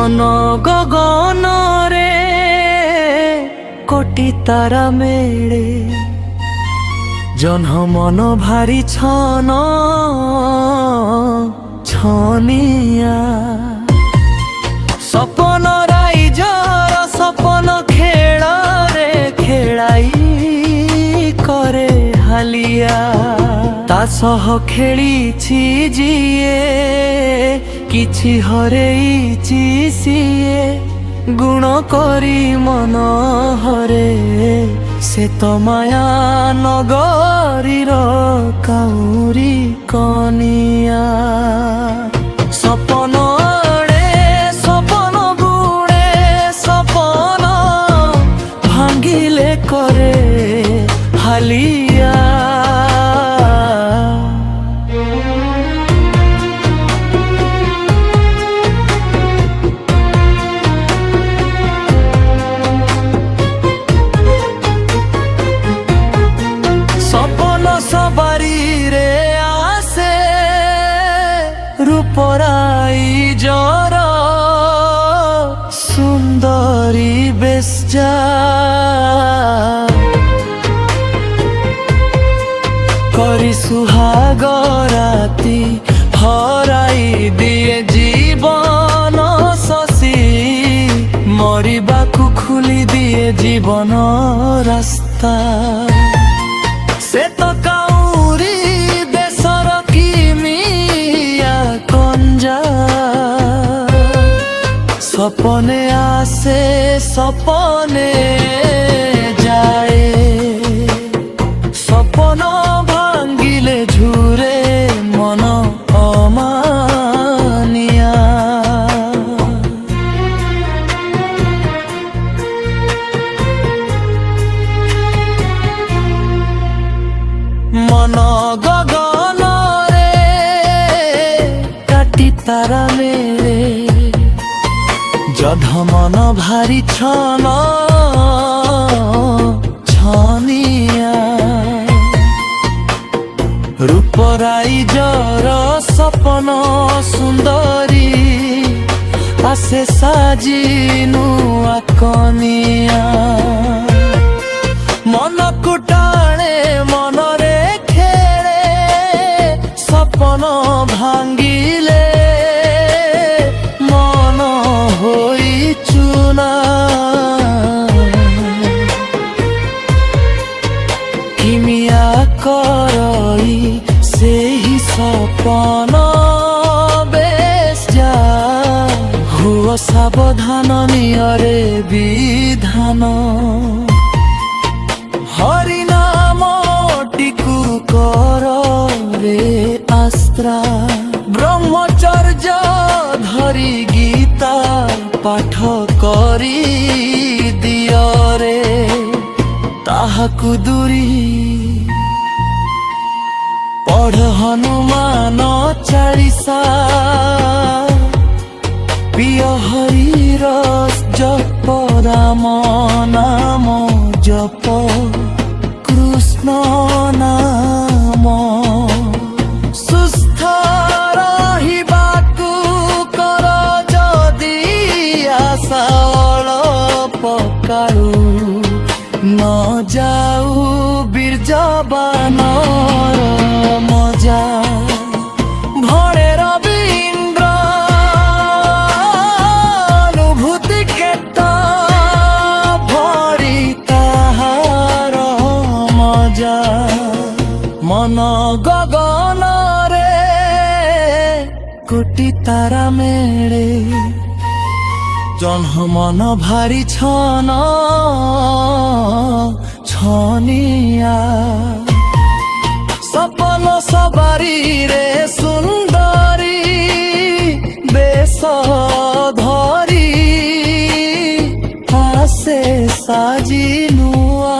মন গগনরে কোটি তারা মেড়ে জহ্ন মন ভারি ছন ছনিয়া সপন রাইজর সপন খেଳରେ খেলাই করে হালিয়া তা সহ খেলিছি যিয়ে কিছু হরেইছি সিয়ে গুণ করি মন হরে সে তো মায়া নগরীর কাউরি কনিয়া সপন সপন বুড়ে সপন ভাঙ্গিলে করে হালিয়া সবারিরে আসে রূপরাই জর সুন্দরী বেশ যা করি সুহাগ রাতি হরাই দিয়ে জীবন শশী মরিবাকু খুলি দিয়ে জীবন রাস্তা সে তো কাউরি দেশর কিমিয়া কঞ্জা সপনে আসে সপনে যায় সপন ভাঙ্গিলে ঝুরে মন অমানিয়া মন গগনরে কাটি তারা মেরে যধ মন ভারি ছন ছনিয়া রূপরাই জর সপন সুন্দরী আসে সাজিনু আকনিয়া মন কুটাণে মনরে খেলে সপন ভাঙ্গিলে মন হই চুনা কিমিয়া করই সেই সপন বেশ যা হুয় সাবধান নিয়রে বিধান হরি নামটিকু কর রে আস্ত্রা ব্রহ্মচর্য ধরি গীতা পাঠ করি দিয়রে তাহাকু দূরি পঢ় হনুমান চাଳିশা প্রিয় হরির জপ রাম নাম জপ কৃষ্ণ নাম সুস্থ রহিবাকু কর যদি আশা অଳପ କାଳୁ ন যাও বীর্যবানর মজা ভণে রবীন্দ্র অনুভূতি কেত ভরি তাহার মজা মন গগনরে কোটি তারা মেড়ে জহ্ন মন ভারি ছন ছনিয়া সপন সবারিরে সুন্দরী বেশ ধরি আসে সাজি নুয়া